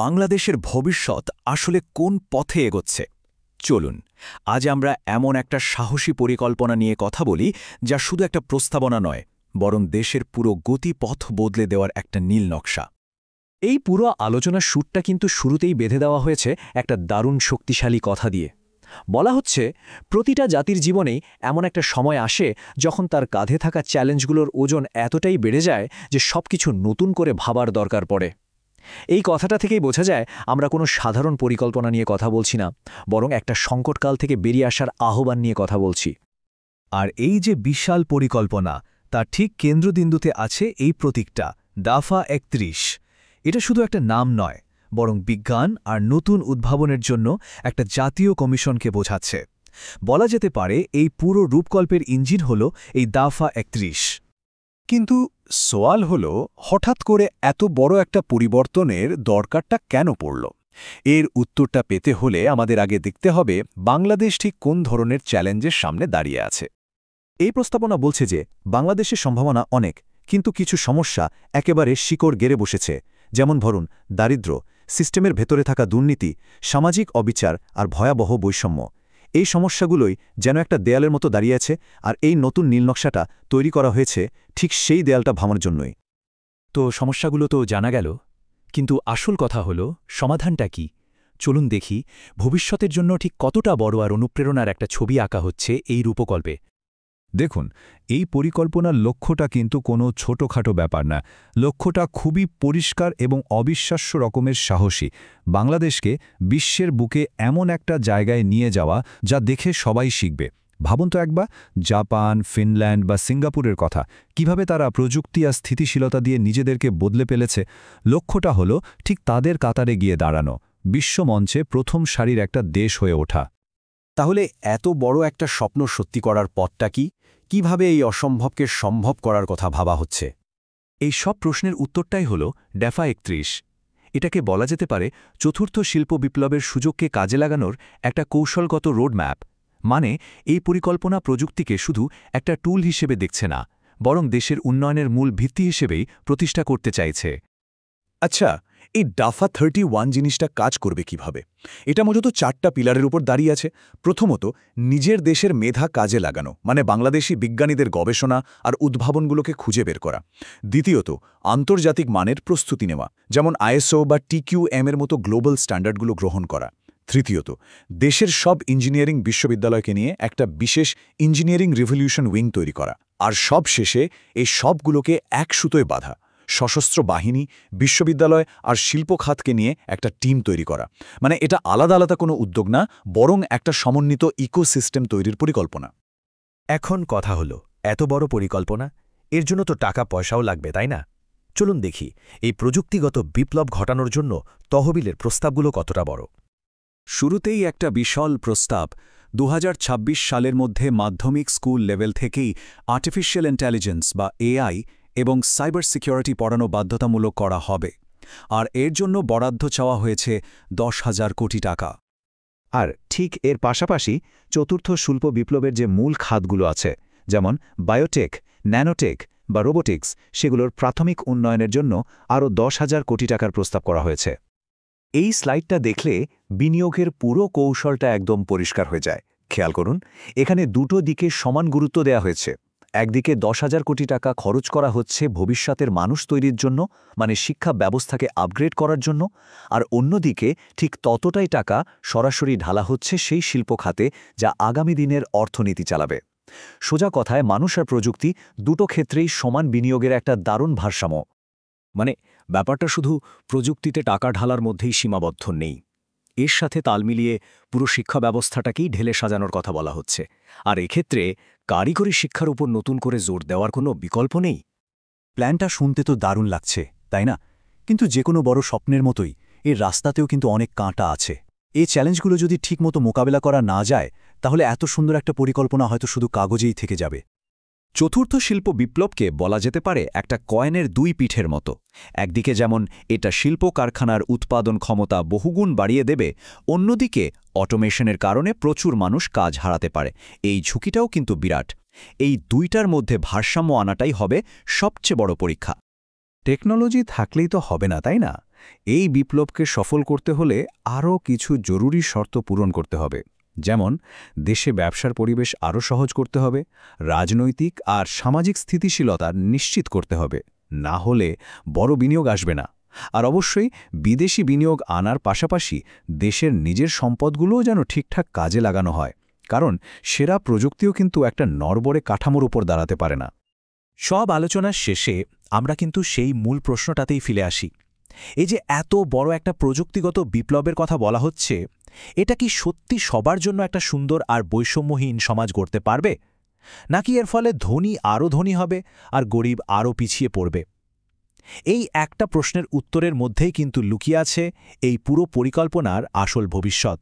বাংলাদেশের ভবিষ্যৎ আসলে কোন পথে এগোচ্ছে চলুন আজ আমরা এমন একটা সাহসী পরিকল্পনা নিয়ে কথা বলি যা শুধু একটা প্রস্তাবনা নয় বরং দেশের পুরো গতিপথ বদলে দেওয়ার একটা নীল নকশা। এই পুরো আলোচনার সুরটা কিন্তু শুরুতেই বেঁধে দেওয়া হয়েছে একটা দারুণ শক্তিশালী কথা দিয়ে। বলা হচ্ছে প্রতিটা জাতির জীবনেই এমন একটা সময় আসে যখন তার কাঁধে থাকা চ্যালেঞ্জগুলোর ওজন এতটাই বেড়ে যায় যে সবকিছু নতুন করে ভাবার দরকার পড়ে। এই কথাটা থেকেই বোঝা যায় আমরা কোনো সাধারণ পরিকল্পনা নিয়ে কথা বলছি না, বরং একটা সংকটকাল থেকে বেরিয়ে আসার আহ্বান নিয়ে কথা বলছি। আর এই যে বিশাল পরিকল্পনা তার ঠিক কেন্দ্রবিন্দুতে আছে এই প্রতীকটা দাফা ৩১। এটা শুধু একটা নাম নয়, বরং বিজ্ঞান আর নতুন উদ্ভাবনের জন্য একটা জাতীয় কমিশনকে বোঝাচ্ছে। বলা যেতে পারে এই পুরো রূপকল্পের ইঞ্জিন হল এই দাফা ৩১। কিন্তু সওয়াল হল, হঠাৎ করে এত বড় একটা পরিবর্তনের দরকারটা কেন পড়ল? এর উত্তরটা পেতে হলে আমাদের আগে দেখতে হবে বাংলাদেশ ঠিক কোন ধরনের চ্যালেঞ্জের সামনে দাঁড়িয়ে আছে। এই প্রস্তাবনা বলছে যে বাংলাদেশের সম্ভাবনা অনেক, কিন্তু কিছু সমস্যা একেবারে শিকড় গেড়ে বসেছে। যেমন ধরুন দারিদ্র্য, সিস্টেমের ভেতরে থাকা দুর্নীতি, সামাজিক অবিচার আর ভয়াবহ বৈষম্য। এই সমস্যাগুলোই যেন একটা দেয়ালের মতো দাঁড়িয়ে আছে, আর এই নতুন নীলনকশাটা তৈরি করা হয়েছে ঠিক সেই দেয়ালটা ভাঙার জন্যই। তো সমস্যাগুলো তো জানা গেল, কিন্তু আসল কথা হল সমাধানটা কি? চলুন দেখি ভবিষ্যতের জন্য ঠিক কতটা বড় আর অনুপ্রেরণার একটা ছবি আঁকা হচ্ছে এই রূপকল্পে। দেখুন, এই পরিকল্পনার লক্ষ্যটা কিন্তু কোনো ছোটখাটো ব্যাপার না। লক্ষ্যটা খুবই পরিষ্কার এবং অবিশ্বাস্য রকমের সাহসী। বাংলাদেশকে বিশ্বের বুকে এমন একটা জায়গায় নিয়ে যাওয়া যা দেখে সবাই শিখবে। ভাবুন তো একবার, জাপান, ফিনল্যান্ড বা সিঙ্গাপুরের কথা, কিভাবে তারা প্রযুক্তি আর স্থিতিশীলতা দিয়ে নিজেদেরকে বদলে ফেলেছে। লক্ষ্যটা হলো ঠিক তাদের কাতারে গিয়ে দাঁড়ানো, বিশ্বমঞ্চে প্রথম সারির একটা দেশ হয়ে ওঠা। তাহলে এত বড় একটা স্বপ্ন সত্যি করার পথটা কি? কিভাবে এই অসম্ভবকে সম্ভব করার কথা ভাবা হচ্ছে? এই সব প্রশ্নের উত্তরটাই হল দাফা ৩১। এটাকে বলা যেতে পারে চতুর্থ শিল্প বিপ্লবের সুযোগকে কাজে লাগানোর একটা কৌশলগত রোডম্যাপ। মানে এই পরিকল্পনা প্রযুক্তিকে শুধু একটা টুল হিসেবে দেখছে না, বরং দেশের উন্নয়নের মূল ভিত্তি হিসেবেই প্রতিষ্ঠা করতে চাইছে। আচ্ছা, এই দাফা ৩১ জিনিসটা কাজ করবে কিভাবে? এটা মূলত ৪টা পিলারের উপর দাঁড়িয়ে আছে। প্রথমত, নিজের দেশের মেধা কাজে লাগানো, মানে বাংলাদেশি বিজ্ঞানীদের গবেষণা আর উদ্ভাবনগুলোকে খুঁজে বের করা। দ্বিতীয়ত, আন্তর্জাতিক মানের প্রস্তুতি নেওয়া, যেমন ISO বা TQM এর মতো গ্লোবাল স্ট্যান্ডার্ডগুলো গ্রহণ করা। তৃতীয়ত, দেশের সব ইঞ্জিনিয়ারিং বিশ্ববিদ্যালয়কে নিয়ে একটা বিশেষ ইঞ্জিনিয়ারিং রিভলিউশন উইং তৈরি করা। আর সব শেষে এই সবগুলোকে এক সুতোয় বাঁধা, সশস্ত্র বাহিনী, বিশ্ববিদ্যালয় আর শিল্প খাতকে নিয়ে একটা টিম তৈরি করা। মানে এটা আলাদা আলাদা কোনো উদ্যোগ না, বরং একটা সমন্বিত ইকোসিস্টেম তৈরির পরিকল্পনা। এখন কথা হলো, এত বড় পরিকল্পনা, এর জন্য তো টাকা পয়সাও লাগবে, তাই না? চলুন দেখি এই প্রযুক্তিগত বিপ্লব ঘটানোর জন্য তহবিলের প্রস্তাবগুলো কতটা বড়। শুরুতেই একটা বিশাল প্রস্তাব। ২০২৬ সালের মধ্যে মাধ্যমিক স্কুল লেভেল থেকেই আর্টিফিশিয়াল ইন্টেলিজেন্স বা AI এবং সাইবার সিকিউরিটি পড়ানো বাধ্যতামূলক করা হবে। আর এর জন্য বরাদ্দ চাওয়া হয়েছে ১০,০০০ কোটি টাকা। আর ঠিক এর পাশাপাশি চতুর্থ শিল্প বিপ্লবের যে মূল খাতগুলো আছে, যেমন বায়োটেক, ন্যানোটেক বা রোবোটিক্স, সেগুলোর প্রাথমিক উন্নয়নের জন্য আরও ১০,০০০ কোটি টাকার প্রস্তাব করা হয়েছে। এই স্লাইডটা দেখলে বিনিয়োগের পুরো কৌশলটা একদম পরিষ্কার হয়ে যায়। খেয়াল করুন, এখানে দুটো দিকে সমান গুরুত্ব দেওয়া হয়েছে। একদিকে ১০,০০০ কোটি টাকা খরচ করা হচ্ছে ভবিষ্যতের মানুষ তৈরির জন্য, মানে শিক্ষা ব্যবস্থাকে আপগ্রেড করার জন্য, আর অন্যদিকে ঠিক ততটাই টাকা সরাসরি ঢালা হচ্ছে সেই শিল্প খাতে যা আগামী দিনের অর্থনীতি চালাবে। সোজা কথায় মানুষ আর প্রযুক্তি দুটো ক্ষেত্রেই সমান বিনিয়োগের একটা দারুণ ভারসাম্য। মানে ব্যাপারটা শুধু প্রযুক্তিতে টাকা ঢালার মধ্যেই সীমাবদ্ধ নেই, এর সাথে তাল মিলিয়ে পুরো শিক্ষা ব্যবস্থাটাকেই ঢেলে সাজানোর কথা বলা হচ্ছে। আর এক্ষেত্রে কারিগরি শিক্ষার উপর নতুন করে জোর দেওয়ার কোনো বিকল্প নেই। প্ল্যানটা শুনতে তো দারুণ লাগছে, তাই না? কিন্তু যে কোনো বড় স্বপ্নের মতোই এর রাস্তাতেও কিন্তু অনেক কাঁটা আছে। এই চ্যালেঞ্জগুলো যদি ঠিকমতো মোকাবেলা করা না যায়, তাহলে এত সুন্দর একটা পরিকল্পনা হয়তো শুধু কাগজেই থেকে যাবে। চতুর্থ শিল্প বিপ্লবকে বলা যেতে পারে একটা কয়েনের দুই পিঠের মতো। একদিকে যেমন এটা শিল্প কারখানার উৎপাদন ক্ষমতা বহুগুণ বাড়িয়ে দেবে, অন্যদিকে অটোমেশনের কারণে প্রচুর মানুষ কাজ হারাতে পারে। এই ঝুঁকিটাও কিন্তু বিরাট। এই দুইটার মধ্যে ভারসাম্য আনাটাই হবে সবচেয়ে বড় পরীক্ষা। টেকনোলজি থাকলেই তো হবে না, তাই না? এই বিপ্লবকে সফল করতে হলে আরও কিছু জরুরি শর্ত পূরণ করতে হবে, যেমন দেশে ব্যবসার পরিবেশ আরও সহজ করতে হবে, রাজনৈতিক আর সামাজিক স্থিতিশীলতা নিশ্চিত করতে হবে, না হলে বড় বিনিয়োগ আসবে না। আর অবশ্যই বিদেশি বিনিয়োগ আনার পাশাপাশি দেশের নিজের সম্পদগুলোও যেন ঠিকঠাক কাজে লাগানো হয়, কারণ সেরা প্রযুক্তিও কিন্তু একটা নড়বড়ে কাঠামোর উপর দাঁড়াতে পারে না। সব আলোচনার শেষে আমরা কিন্তু সেই মূল প্রশ্নটাতেই ফিরে আসি। এই যে এত বড় একটা প্রযুক্তিগত বিপ্লবের কথা বলা হচ্ছে, এটা কি সত্যি সবার জন্য একটা সুন্দর আর বৈষম্যহীন সমাজ গড়তে পারবে, নাকি এর ফলে ধনী আরও ধনী হবে আর গরিব আরও পিছিয়ে পড়বে? এই একটা প্রশ্নের উত্তরের মধ্যেই কিন্তু লুকিয়ে আছে এই পুরো পরিকল্পনার আসল ভবিষ্যৎ।